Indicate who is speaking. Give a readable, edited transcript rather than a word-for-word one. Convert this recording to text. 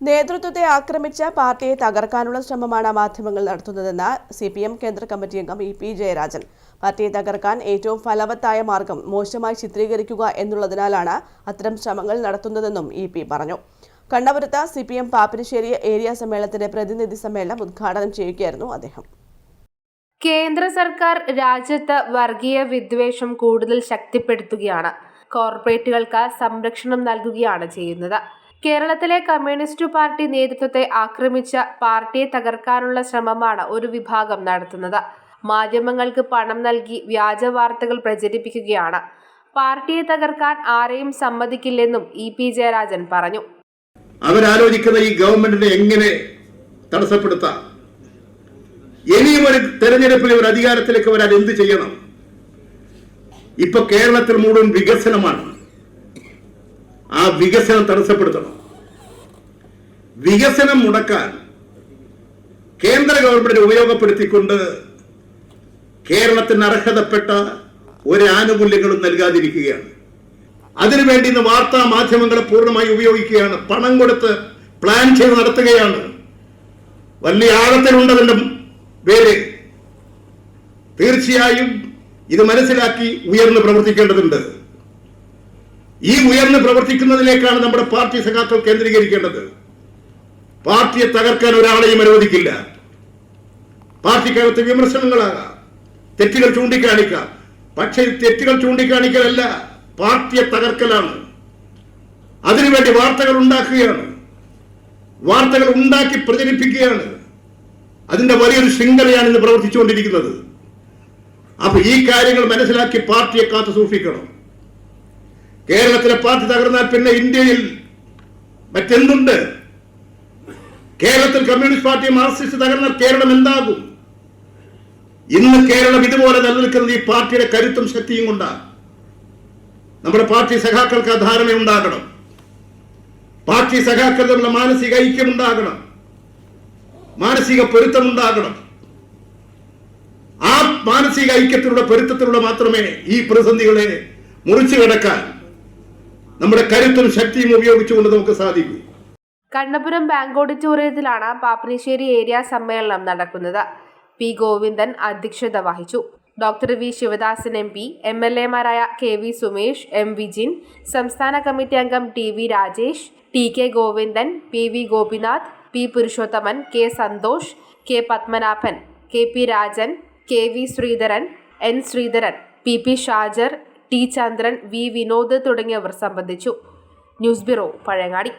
Speaker 1: നേതൃത്വത്തെ ആക്രമിച്ച പാർട്ടിയെ തകർക്കാനുള്ള ശ്രമമാണ് മാധ്യമങ്ങൾ നടത്തുന്നതെന്ന് CPM കേന്ദ്ര കമ്മിറ്റി അംഗം EP ജയരാജൻ. പാർട്ടിയെ തകർക്കാൻ ഏറ്റവും ഫലവത്തായ മാർഗം മോശമായി ചിത്രീകരിക്കുക എന്നുള്ളതിനാലാണ് അത്തരം ശ്രമങ്ങൾ നടത്തുന്നതെന്നും EP പറഞ്ഞു. കണ്ണപുരത്ത് CPM പാപ്പിനിശ്ശേരി ഏരിയ സമ്മേളനത്തിന്റെ പ്രതിനിധി സമ്മേളനം ഉദ്ഘാടനം ചെയ്യുകയായിരുന്നു അദ്ദേഹം.
Speaker 2: കേന്ദ്ര സർക്കാർ രാജ്യത്ത് വർഗീയ വിദ്വേഷം കൂടുതൽ ശക്തിപ്പെടുത്തുകയാണ്. കോർപ്പറേറ്റുകൾക്ക് സംരക്ഷണം നൽകുകയാണ് ചെയ്യുന്നത്. കേരളത്തിലെ കമ്മ്യൂണിസ്റ്റ് പാർട്ടി നേതൃത്വത്തെ ആക്രമിച്ച പാർട്ടിയെ തകർക്കാനുള്ള ശ്രമമാണ് ഒരു വിഭാഗം നടത്തുന്നത്. മാധ്യമങ്ങൾക്ക് പണം നൽകി വ്യാജ വാർത്തകൾ പ്രചരിപ്പിക്കുകയാണ്. പാർട്ടിയെ തകർക്കാൻ ആരെയും സമ്മതിക്കില്ലെന്നും EP ജയരാജൻ പറഞ്ഞു.
Speaker 3: അവരാലോചിക്കുന്ന ഈ ഗവൺമെന്റിനെ എങ്ങനെ തടസ്സപ്പെടുത്താം, ഇനിയും ഒരു തെരഞ്ഞെടുപ്പിൽ ഒരു അധികാരത്തിലേക്ക് വരാൻ എന്ത് ചെയ്യണം? ഇപ്പൊ കേരളത്തിൽ മുഴുവൻ വികസനമാണ്. ആ വികസനം തടസ്സപ്പെടുത്തണം. വികസനം മുടക്കാൻ കേന്ദ്ര ഗവൺമെന്റ് ഉപയോഗപ്പെടുത്തിക്കൊണ്ട് കേരളത്തിന് അർഹതപ്പെട്ട ഒരു ആനുകൂല്യങ്ങളും നൽകാതിരിക്കുകയാണ്. അതിനുവേണ്ടി ഇന്ന് വാർത്താ മാധ്യമങ്ങളെ പൂർണ്ണമായി ഉപയോഗിക്കുകയാണ്. പണം കൊടുത്ത് പ്ലാൻ ചെയ്ത് നടത്തുകയാണ്. വലിയ ആഴത്തിലുണ്ടതിന്റെ പേര്. തീർച്ചയായും ഇത് മനസ്സിലാക്കി ഉയർന്ന് പ്രവർത്തിക്കേണ്ടതുണ്ട്. ഈ ഉയർന്ന് പ്രവർത്തിക്കുന്നതിലേക്കാണ് നമ്മുടെ പാർട്ടി സഖാക്കൾ കേന്ദ്രീകരിക്കേണ്ടത്. പാർട്ടിയെ തകർക്കാൻ ഒരാളെയും അനുവദിക്കില്ല. പാർട്ടിക്കകത്ത് വിമർശനങ്ങളാകാം, തെറ്റുകൾ ചൂണ്ടിക്കാണിക്കാം. പക്ഷേ തെറ്റുകൾ ചൂണ്ടിക്കാണിക്കലല്ല, പാർട്ടിയെ തകർക്കലാണ്. അതിനുവേണ്ടി വാർത്തകൾ ഉണ്ടാക്കുകയാണ്, വാർത്തകൾ ഉണ്ടാക്കി പ്രചരിപ്പിക്കുകയാണ്. അതിന്റെ വലിയൊരു ശൃംഖലയാണ് ഇന്ന് പ്രവർത്തിച്ചുകൊണ്ടിരിക്കുന്നത്. അപ്പൊ ഈ കാര്യങ്ങൾ മനസ്സിലാക്കി പാർട്ടിയെ കാത്തു സൂക്ഷിക്കണം. കേരളത്തിലെ പാർട്ടി തകർന്നാൽ പിന്നെ ഇന്ത്യയിൽ മറ്റെന്തുണ്ട്? കേരളത്തിൽ കമ്മ്യൂണിസ്റ്റ് പാർട്ടി മാർക്സിസ്റ്റ് തകർന്നാൽ കേരളം എന്താകും? ഇന്ന് കേരളം ഇതുപോലെ നിലനിൽക്കുന്നത് ഈ പാർട്ടിയുടെ കരുത്തും ശക്തിയും കൊണ്ടാണ്. നമ്മുടെ പാർട്ടി സഖാക്കൾക്ക് ആ ധാരണ ഉണ്ടാകണം. പാർട്ടി സഖാക്കൾ തമ്മിലുള്ള മാനസിക ഐക്യം ഉണ്ടാകണം, മാനസിക പൊരുത്തമുണ്ടാകണം. ആ മാനസിക ഐക്യത്തിലൂടെ പൊരുത്തത്തിലൂടെ മാത്രമേ ഈ പ്രതിസന്ധികളെ മുറിച്ചു കടക്കാൻ നമ്മുടെ കരുത്തും ശക്തിയും ഉപയോഗിച്ചുകൊണ്ട് നമുക്ക് സാധിക്കൂ.
Speaker 2: കണ്ണപുരം ബാങ്ക് ഓഡിറ്റോറിയത്തിലാണ് പാപ്പിനിശ്ശേരി ഏരിയ സമ്മേളനം നടക്കുന്നത്. P. ഗോവിന്ദൻ അധ്യക്ഷത വഹിച്ചു. Dr. V. Sivadasan MP, MLA മാരായ KV സുമേഷ്, M. വിജിൻ, സംസ്ഥാന കമ്മിറ്റി അംഗം TV Rajesh, TK Govindan, PV Gopinath, P. Purushothaman, K. Santhosh, K. Padmanabhan, KP Rajan, KV Sreedharan, N. Sreedharan, PP Shajar, T. ചന്ദ്രൻ, V. വിനോദ് തുടങ്ങിയവർ സംബന്ധിച്ചു. News bureau, Pazhayangadi.